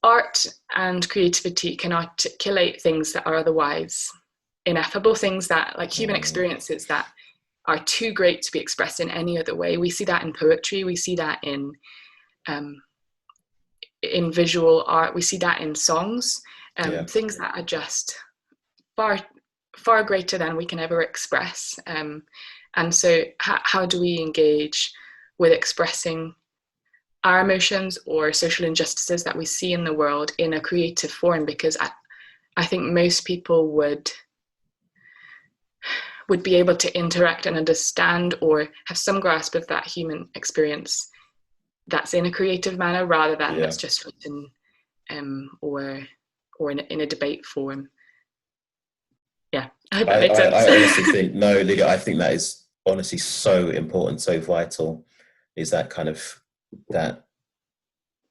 art and creativity can articulate things that are otherwise ineffable, things that, like human experiences that are too great to be expressed in any other way. We see that in poetry, we see that in visual art, we see that in songs, things that are just far greater than we can ever express. And so how do we engage with expressing our emotions or social injustices that we see in the world in a creative form? Because I think most people would be able to interact and understand or have some grasp of that human experience that's in a creative manner, rather than that's just written or in a debate form. Yeah, I hope that makes sense. I honestly think, no, Lydia, I think that is honestly so important, so vital, is that kind of, that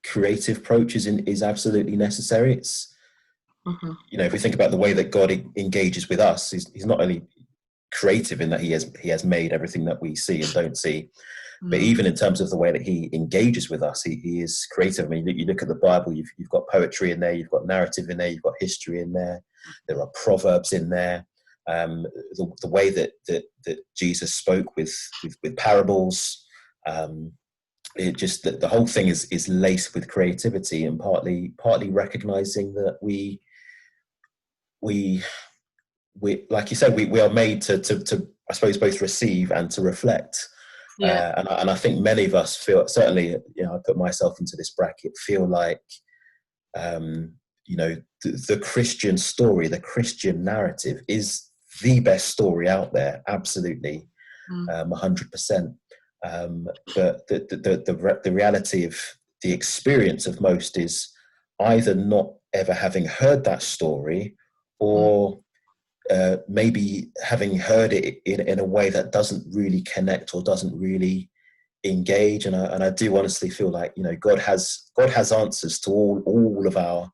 creative approach is absolutely necessary. It's, you know, if we think about the way that God engages with us, he's not only creative in that he has made everything that we see and don't see, but even in terms of the way that he engages with us, he is creative. I mean, you look at the Bible, you've got poetry in there, you've got narrative in there, you've got history in there, there are proverbs in there. The way that Jesus spoke with parables, it just, the whole thing is laced with creativity, and partly recognizing that we like you said, we are made to I suppose both receive and to reflect. And I think many of us feel, certainly, you know, I put myself into this bracket, feel like, you know, the Christian story, the Christian narrative is the best story out there, absolutely, 100%. But the reality of the experience of most is either not ever having heard that story, or maybe having heard it in a way that doesn't really connect or doesn't really engage. And I do honestly feel like, you know, God has answers to all of our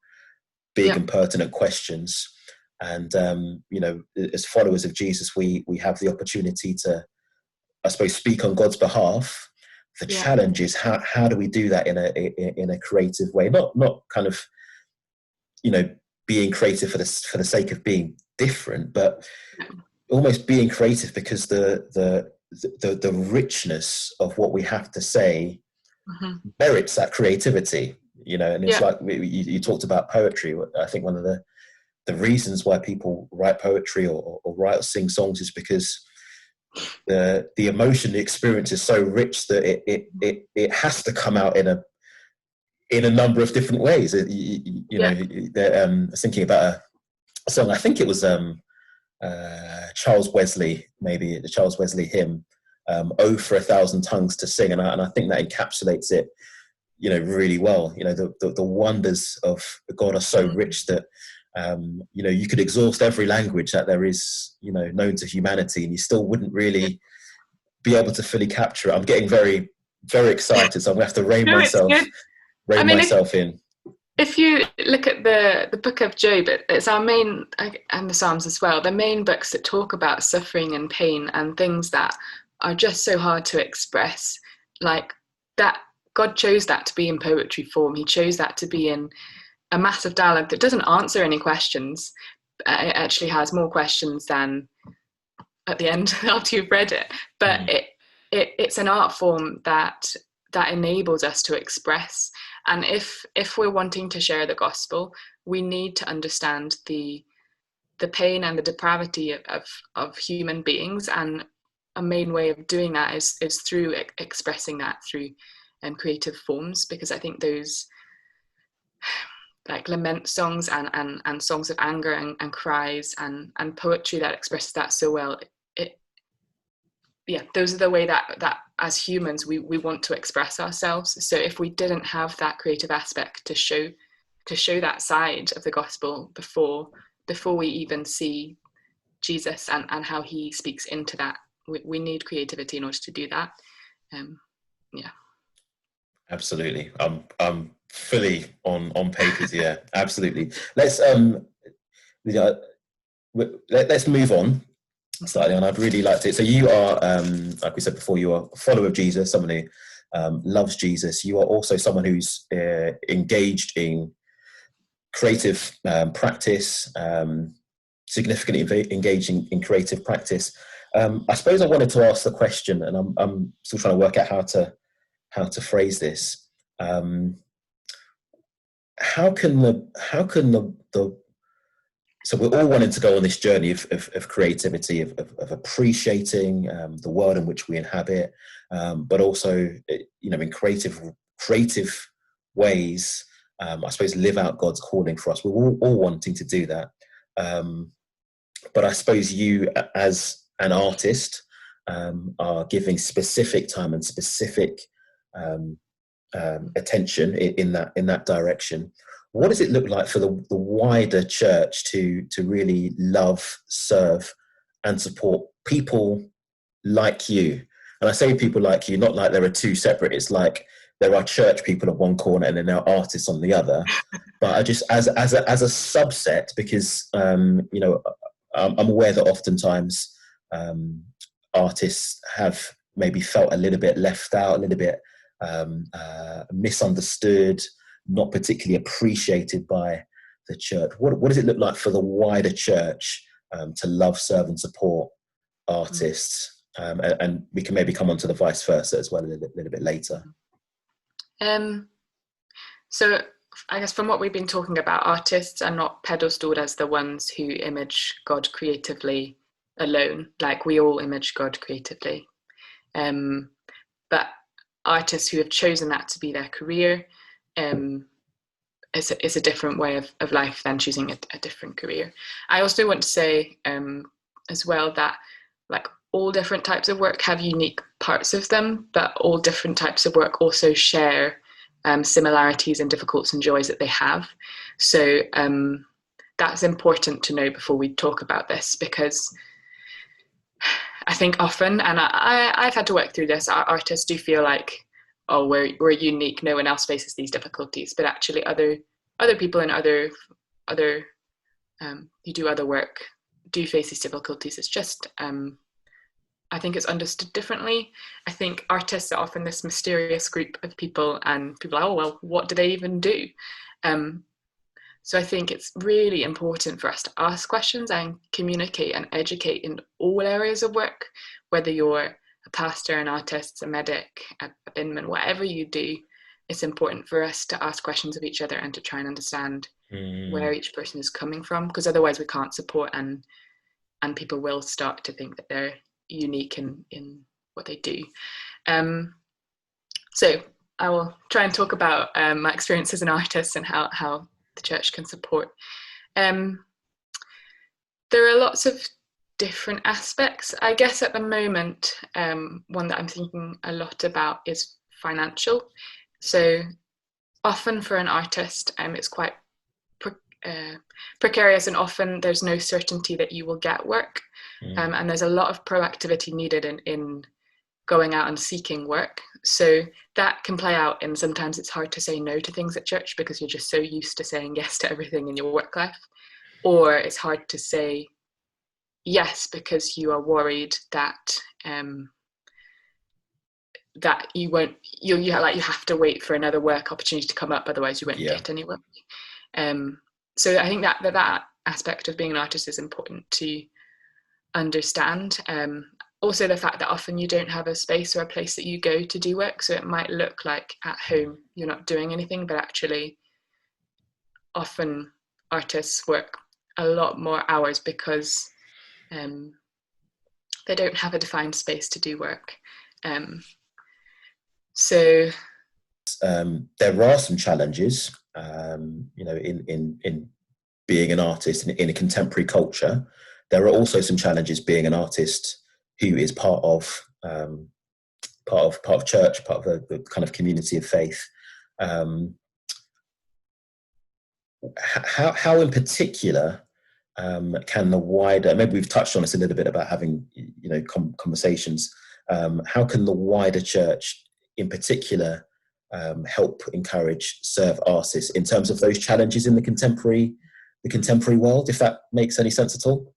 big and pertinent questions. And you know, as followers of Jesus, we have the opportunity to, I suppose, speak on God's behalf. The challenge is how do we do that in a creative way? Not kind of, you know, being creative for the sake of being different, but almost being creative because the richness of what we have to say merits that creativity, you know. And it's like you talked about poetry. I think one of the reasons why people write poetry or write or sing songs is because the emotion, the experience is so rich that it has to come out in a number of different ways. You know, I was thinking about a song, I think it was Charles Wesley, maybe the Charles Wesley hymn, "Oh, for a thousand tongues to sing," and I think that encapsulates it, you know, really well. You know, the wonders of God are so rich that you know, you could exhaust every language that there is, you know, known to humanity, and you still wouldn't really be able to fully capture it. I'm getting very, very excited, so I'm gonna have to rein myself in. If you look at the book of Job, it's our main, and the Psalms as well, the main books that talk about suffering and pain and things that are just so hard to express. Like that, God chose that to be in poetry form. He chose that to be in a massive dialogue that doesn't answer any questions. It actually has more questions than at the end after you've read it. But it's an art form that enables us to express. And if we're wanting to share the gospel, we need to understand the pain and the depravity of human beings. And a main way of doing that is through expressing that through creative forms, because I think those like lament songs and songs of anger and cries and poetry that expresses that so well, those are the way that as humans we want to express ourselves. So if we didn't have that creative aspect to show that side of the gospel before we even see Jesus and how he speaks into that, we need creativity in order to do that. Absolutely. I'm fully on page with you. Absolutely. Let's move on slightly, and I'd really like to. So you are, like we said before, you are a follower of Jesus, someone who loves Jesus. You are also someone who's engaged in creative practice, significantly engaging in creative practice. I suppose I wanted to ask the question, and I'm still trying to work out how to phrase this. How can the so we're all wanting to go on this journey of creativity, of appreciating the world in which we inhabit, but also, in creative ways, I suppose, live out God's calling for us. We're all wanting to do that. But I suppose you, as an artist, are giving specific time and specific attention in that direction. What does it look like for the wider church to really love, serve, and support people like you? And I say people like you, not like there are two separate. It's like there are church people at one corner and then there are artists on the other. But I just, as a subset, because I'm aware that oftentimes artists have maybe felt a little bit left out, a little bit misunderstood, not particularly appreciated by the church. What does it look like for the wider church to love, serve, and support artists? And we can maybe come on to the vice versa as well a little bit later. So I guess from what we've been talking about, artists are not pedestaled as the ones who image God creatively alone. Like, we all image God creatively. But artists who have chosen that to be their career, is a different way of life than choosing a different career. I also want to say as well that, like, all different types of work have unique parts of them, but all different types of work also share similarities and difficulties and joys that they have. So that's important to know before we talk about this, because I think often, and I've had to work through this, our artists do feel like, oh, we're unique, no one else faces these difficulties, but actually other people and other who do other work do face these difficulties. It's just I think it's understood differently. I think artists are often this mysterious group of people, and people are, oh, well, what do they even do? So I think it's really important for us to ask questions and communicate and educate in all areas of work, whether you're a pastor, an artist, a medic, a binman, whatever you do. It's important for us to ask questions of each other and to try and understand where each person is coming from, because otherwise we can't support, and people will start to think that they're unique in what they do. So I will try and talk about my experience as an artist and how the church can support. There are lots of different aspects. I guess at the moment, one that I'm thinking a lot about is financial. So often for an artist, it's quite precarious, and often there's no certainty that you will get work. And there's a lot of proactivity needed in going out and seeking work. So that can play out in, sometimes it's hard to say no to things at church because you're just so used to saying yes to everything in your work life. Or it's hard to say yes because you are worried that that you won't, you have to wait for another work opportunity to come up, otherwise you won't get any work. So I think that aspect of being an artist is important to understand. Also the fact that often you don't have a space or a place that you go to do work, so it might look like at home you're not doing anything, but actually often artists work a lot more hours because they don't have a defined space to do work. So there are some challenges, in being an artist in a contemporary culture. There are also some challenges being an artist who is part of church, part of the kind of community of faith. How in particular can the wider, maybe we've touched on this a little bit about having conversations, how can the wider church in particular help encourage, serve artists in terms of those challenges in the contemporary world, if that makes any sense at all?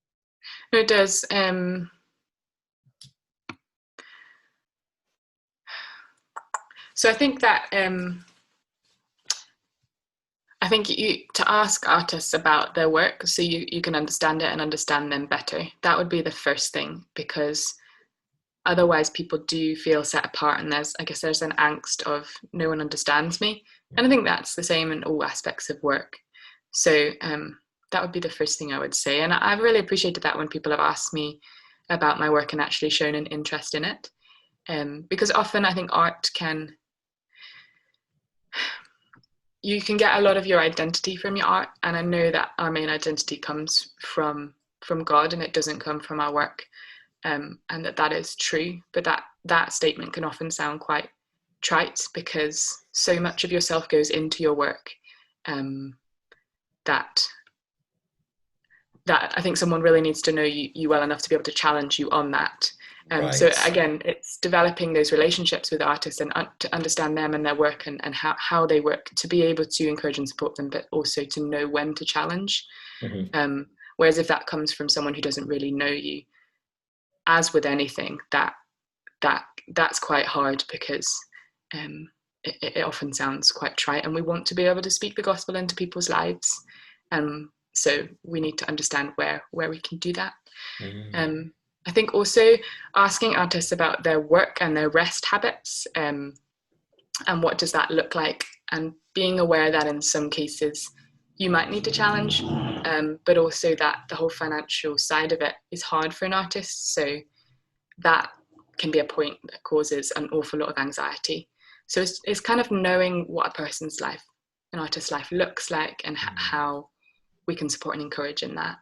No, it does. So I think that I think to ask artists about their work so you can understand it and understand them better. That would be the first thing, because otherwise people do feel set apart, and there's an angst of no one understands me. And I think that's the same in all aspects of work. So that would be the first thing I would say. And I've really appreciated that when people have asked me about my work and actually shown an interest in it. Because often I think art you can get a lot of your identity from your art, and I know that our main identity comes from God, and it doesn't come from our work, and that is true. But that statement can often sound quite trite, because so much of yourself goes into your work, that I think someone really needs to know you well enough to be able to challenge you on that. Right. So again, it's developing those relationships with artists and to understand them and their work and how they work, to be able to encourage and support them, but also to know when to challenge. Mm-hmm. Whereas if that comes from someone who doesn't really know you, as with anything, that's quite hard, because it often sounds quite trite, and we want to be able to speak the gospel into people's lives. So we need to understand where we can do that. Mm. I think also asking artists about their work and their rest habits, and what does that look like, and being aware that in some cases you might need to challenge, but also that the whole financial side of it is hard for an artist. So that can be a point that causes an awful lot of anxiety. So it's kind of knowing what a person's life, an artist's life, looks like, and how we can support and encourage in that.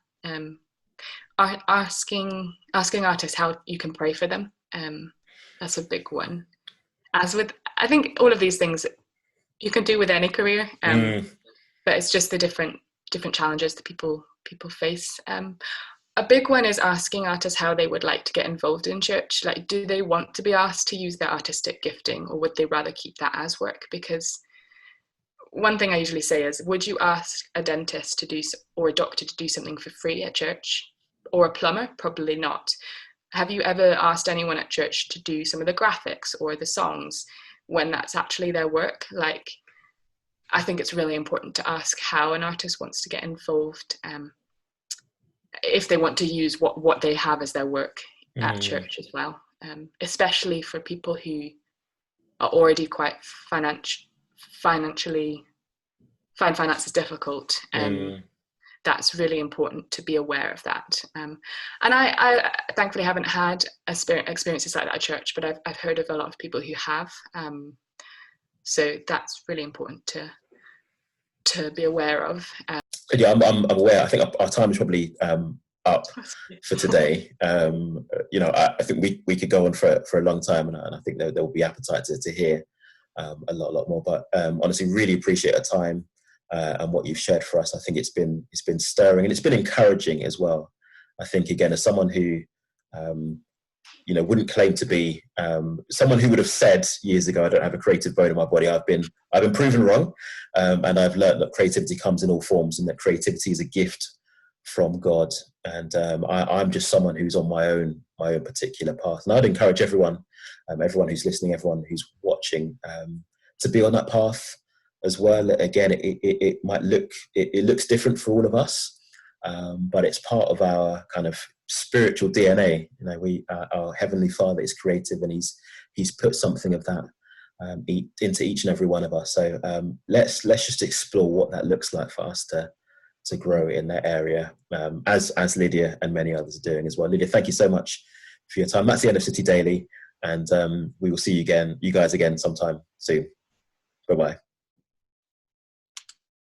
Asking artists how you can pray for them, that's a big one. As with, I think all of these things you can do with any career, but it's just the different challenges that people face. A big one is asking artists how they would like to get involved in church. Like, do they want to be asked to use their artistic gifting, or would they rather keep that as work? Because one thing I usually say is, would you ask a dentist or a doctor to do something for free at church? Or a plumber? Probably not. Have you ever asked anyone at church to do some of the graphics or the songs when that's actually their work? Like, I think it's really important to ask how an artist wants to get involved, if they want to use what they have as their work at church as well, especially for people who are already quite financially find finances difficult. That's really important to be aware of that. And I thankfully haven't had experiences like that at church, but I've heard of a lot of people who have. So that's really important to be aware of. Yeah, I'm aware. I think our time is probably up for today. I think we could go on for a long time, and I think there will be appetite to hear a lot more. But honestly, really appreciate our time. And what you've shared for us. I think it's been stirring, and it's been encouraging as well. I think, again, as someone who wouldn't claim to be someone who would have said years ago, I don't have a creative bone in my body, I've been proven wrong, and I've learned that creativity comes in all forms, and that creativity is a gift from God. And I'm just someone who's on my own particular path, and I'd encourage everyone who's listening, everyone who's watching, to be on that path as well. Again, it might looks different for all of us, but it's part of our kind of spiritual DNA. Our Heavenly Father is creative, and He's put something of that into each and every one of us. So let's just explore what that looks like for us to grow in that area, as Lydia and many others are doing as well. Lydia, thank you so much for your time. That's the end of City Daily, and we will see you guys again sometime soon. Bye-bye.